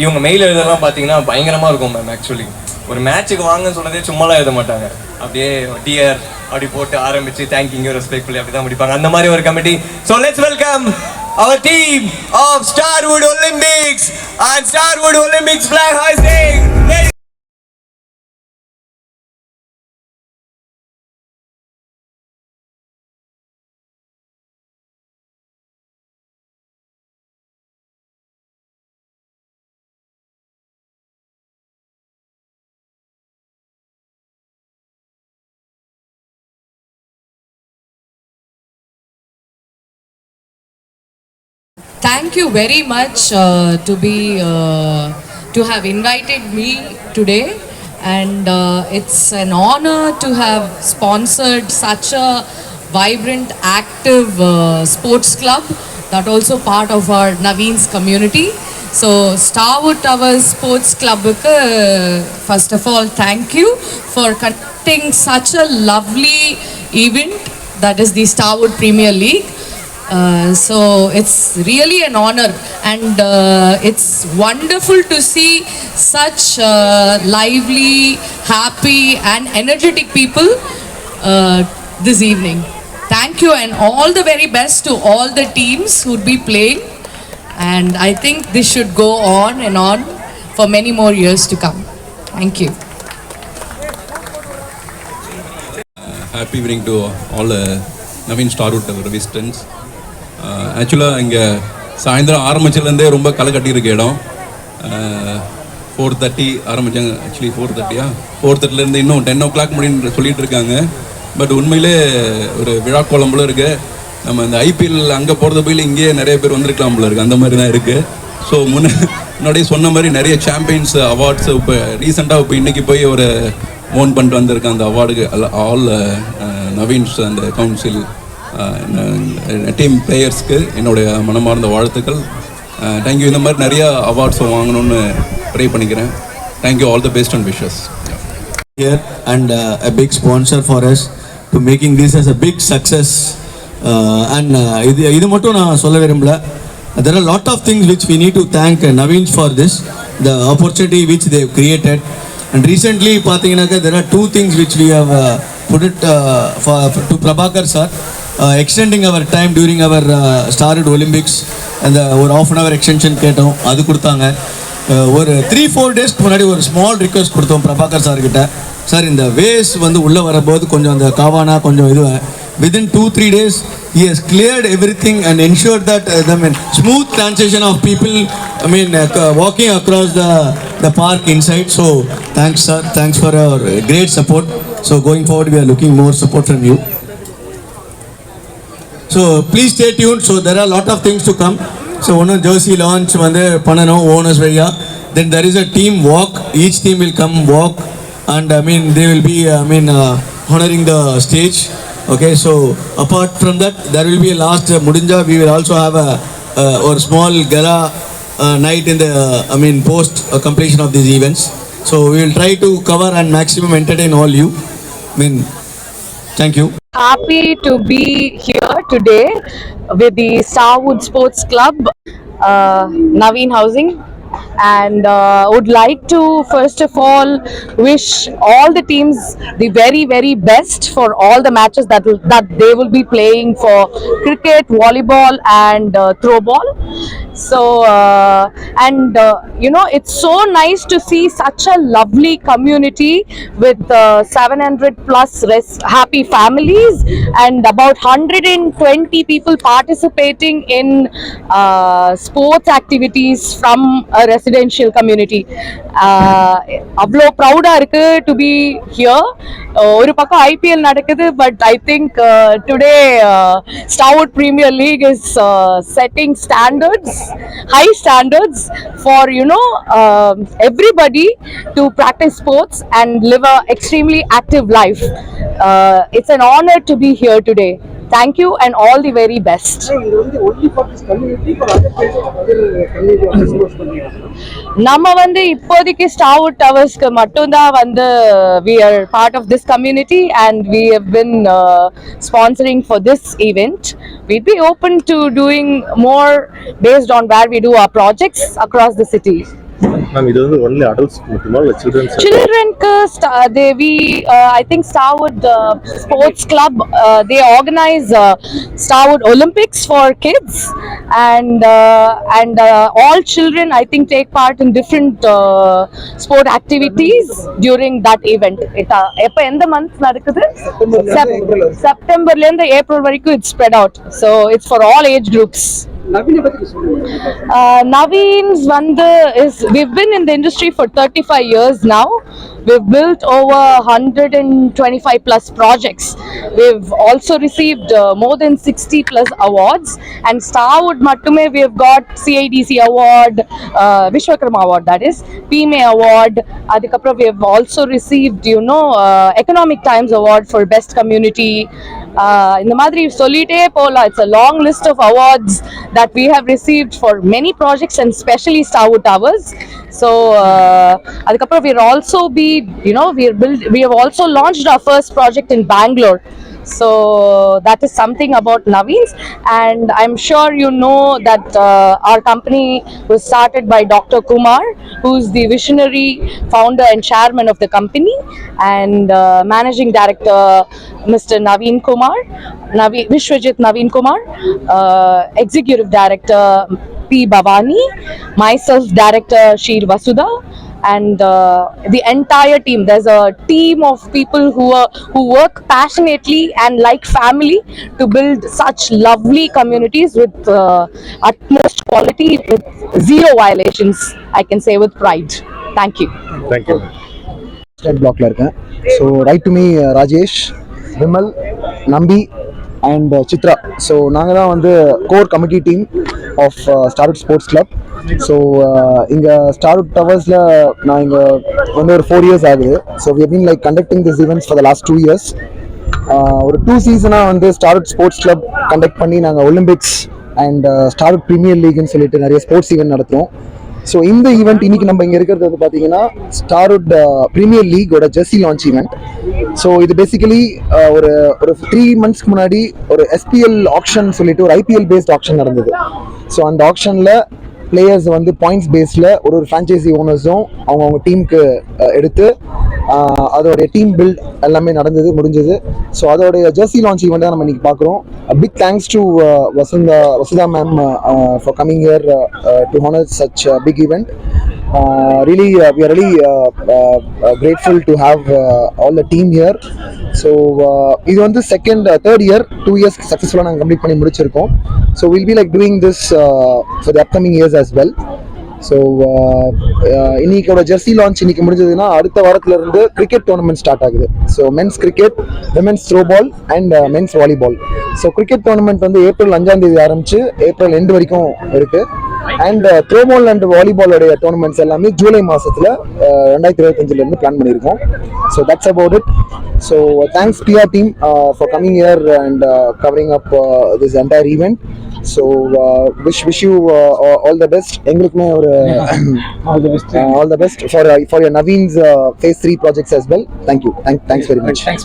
இவங்க மெயில் எழுதலாம் பார்த்தீங்கன்னா பயங்கரமாக இருக்கும் மேம். ஆக்சுவலி ஒரு மேட்ச்சுக்கு வாங்கன்னு சொன்னதே சும்மாலாம் எழுத மாட்டாங்க. அப்படியே டியர் அப்படி போட்டு ஆரம்பிச்சு தேங்க்யூ ரெஸ்பெக்ட்ஃபுல்லி அப்படி தான் முடிப்பாங்க. அந்த மாதிரி ஒரு கமிட்டி. So let's welcome our team of Starwood Olympics and Starwood Olympics flag hoisting. Thank you very much to have invited me today, and it's an honor to have sponsored such a vibrant, active sports club that also part of our Naveen's community. So Starwood Towers Sports Club, first of all, thank you for conducting such a lovely event that is the Starwood Premier League. So it's really an honor, and it's wonderful to see such lively, happy and energetic people this evening. Thank you, and all the very best to all the teams who would be playing, and I think this should go on and on for many more years to come. Thank you. Happy evening to all Naveen Starwood residents. ஆக்சுவலாக இங்கே சாயந்தரம் ஆரம்பிச்சிலேருந்தே ரொம்ப களை கட்டியிருக்கு இடம். 4:30 ஆரம்பித்தாங்க. Actually 4:30லேருந்து இன்னும் 10 o'clock முடின்னு சொல்லிகிட்டு இருக்காங்க. பட் உண்மையிலே ஒரு விழா கோலம்புல இருக்குது. நம்ம இந்த ஐபிஎல் அங்கே போகிறது போய் இங்கேயே நிறைய பேர் வந்திருக்கலாம் போல இருக்குது. அந்த மாதிரி தான் இருக்குது. ஸோ முன்னாடியே சொன்ன மாதிரி நிறைய சாம்பியன்ஸ் அவார்ட்ஸ் இப்போ ரீசெண்டாக இப்போ இன்றைக்கி போய் ஒரு ஓன் பண்ணிட்டு வந்திருக்கேன் அந்த அவார்டுக்கு. ஆல் நவீன்ஸ் அந்த கவுன்சில் டீம் பிளேயர்ஸ்க்கு என்னுடைய மனமார்ந்த வாழ்த்துக்கள். தேங்க்யூ. இந்த மாதிரி நிறையா அவார்ட்ஸ் வாங்கணும்னு ப்ரே பண்ணிக்கிறேன். Thank you. All the best and wishes. Here and a big sponsor for us to making this as a big success. And இது மட்டும் நான் சொல்ல விரும்பல. There are a lot of things which we need to thank Naveen for this, the opportunity which they have created. And recently பார்த்தீங்கன்னாக்க there are two things which we have put it to Prabhakar sir. Extending our time during our Starwood Olympics and ஒரு half an hour extension கேட்டோம், அது கொடுத்தாங்க. ஒரு 3-4 டேஸ்க்கு முன்னாடி ஒரு small request கொடுத்தோம் பிரபாகர் சார்கிட்ட. சார் இந்த வேஸ் வந்து உள்ளே வரும்போது கொஞ்சம் அந்த காவானா கொஞ்சம் இது within 2-3 days he has cleared everything and ensured that smooth transition of people walking across the park inside. So thanks sir, thanks for your great support. So going forward we are looking more support from you. So please stay tuned. So there are a lot of things to come. So one jersey launch வந்து பண்ணணும் owners வழியா. Then there is a team walk. Each team will come walk, and they will be honoring the stage. Okay, so apart from that there will be a last முடிஞ்சா we will also have a small gala night in the post completion of these events. So we will try to cover and maximum entertain all you. Thank you. Happy to be here today with the Starwood Sports Club, Naveen Housing, and would like to first of all wish all the teams the very very best for all the matches that they will be playing for cricket, volleyball and throw ball. So it's so nice to see such a lovely community with 700 plus happy families and about 120 people participating in sports activities from a residential community. அவ்வளோ ப்ரௌடாக இருக்குது to be here. ஒரு பக்கம் IPL நடக்குது, but I think today Starwood Premier League is setting standards, high standards for everybody to practice sports and live a extremely active life. It's an honor to be here today. Thank you and all the very best. நம்ம வந்து இப்போதைக்கு ஸ்டார்வுட் டவர்ஸ்க்கு மட்டும்தான் வந்து we are part of this community and we have been sponsoring for this event. We'd be open to doing more based on where we do our projects across the city. Ma'am இது வந்து only adults மட்டுமா இல்ல children's? Childrenக்கு I think Starwood Sports Club they organize Starwood Olympics for kids and all children I think take part in different sport activities during that event. எப்ப எந்த month நடக்குது? செப்டம்பர்ல இருந்து April வரைக்கும் it's spread out, so it's for all age groups. Naveen's we've been in the industry for 35 years now. We've built over 125 plus projects. We've also received more than 60 plus awards, and Starwood Mattume we have got CIDC award, Vishwakarma award, that is PMA award. Adikapra we have also received Economic Times award for best community. இந்த மாதிரி சொல்லிட்டே போலாம். It's a long list of awards that we have received for many projects and especially Starwood Towers. So adukapra we have also launched our first project in Bangalore. So that is something about Naveen's, and I'm sure you know that our company was started by Dr. Kumar, who's the visionary founder and chairman of the company, and managing director Mr. Naveen Kumar, Vishwajit Naveen Kumar, executive director P. Bhavani, myself director Sheer Vasudha, and the entire team. There's a team of people who work passionately and like family to build such lovely communities with utmost quality, with zero violations, I can say with pride. Thank you. Thank you. State பிளாக்ல இருக்கேன். So right to me Rajesh, Vimal, Nambi and Chitra. So நாங்கள் தான் வந்து core committee team of Starwood sports club. So இங்கே Starwood டவர்ஸில் நான் இங்கே வந்து ஒரு 4 years ஆகுது. So we have been like conducting this events for the last 2 years. ஒரு 2 seasons வந்து ஸ்டார்வுட் ஸ்போர்ட்ஸ் கிளப் கண்டக்ட் பண்ணி நாங்கள் ஒலிம்பிக்ஸ் அண்ட் ஸ்டார்வுட் ப்ரீமியர் லீக்னு சொல்லிட்டு நிறைய ஸ்போர்ட்ஸ் ஈவெண்ட் நடத்துகிறோம். ஸோ இந்த ஈவெண்ட் இன்னைக்கு நம்ம இங்கே இருக்கிறது வந்து பார்த்தீங்கன்னா ஸ்டார்வுட் ப்ரீமியர் லீகோட ஜெர்சி லான்ச் ஈவெண்ட். ஸோ இது பேசிக்கலி ஒரு 3 months முன்னாடி ஒரு SPL ஆக்ஷன் சொல்லிட்டு ஒரு IPL பேஸ்ட் ஆக்ஷன் நடந்தது. ஸோ அந்த ஆக்ஷனில் பிளேயர்ஸ் வந்து பாயிண்ட்ஸ் பேஸில் ஒரு ஃப்ரான்ச்சைசி ஓனர்ஸும் அவங்க டீமுக்கு எடுத்து அதோடைய டீம் பில்ட் எல்லாமே முடிஞ்சது. ஸோ அதோடைய ஜெர்சி லான்ச் ஈவெண்ட் தான் நம்ம இன்னைக்கு பார்க்குறோம். Big thanks to Vasudha ma'am for coming here to honour such big event. Really we are really grateful to have all the team here. So இது வந்து third year, 2 years successfully நாங்கள் complete பண்ணி முடிச்சிருக்கோம். So we'll be like doing this for the upcoming years as well. So இன்னைக்கோட jersey launch இன்னைக்கு முடிஞ்சதுன்னா அடுத்த வாரத்துல இருந்து கிரிக்கெட் டோர்னமெண்ட் ஸ்டார்ட் ஆகுது. So men's cricket, women's throw ball and men's volleyball. So cricket tournament வந்து April 5 ஆரம்பிச்சு April end வரைக்கும் இருக்கு. அண்ட் த்ரோ பால் அண்ட் வாலிபாலோடைய டோர்னமெண்ட்ஸ் எல்லாமே ஜூலை மாசத்துல 2025 இருந்து பிளான் பண்ணியிருக்கோம். So that's about it. So thanks PR team for coming here and covering up this entire event. So wish you all the best. எங்களுக்குமே ஒரு all the best for your Naveen's phase 3 projects as well. Thank you. Thanks very much. Thanks.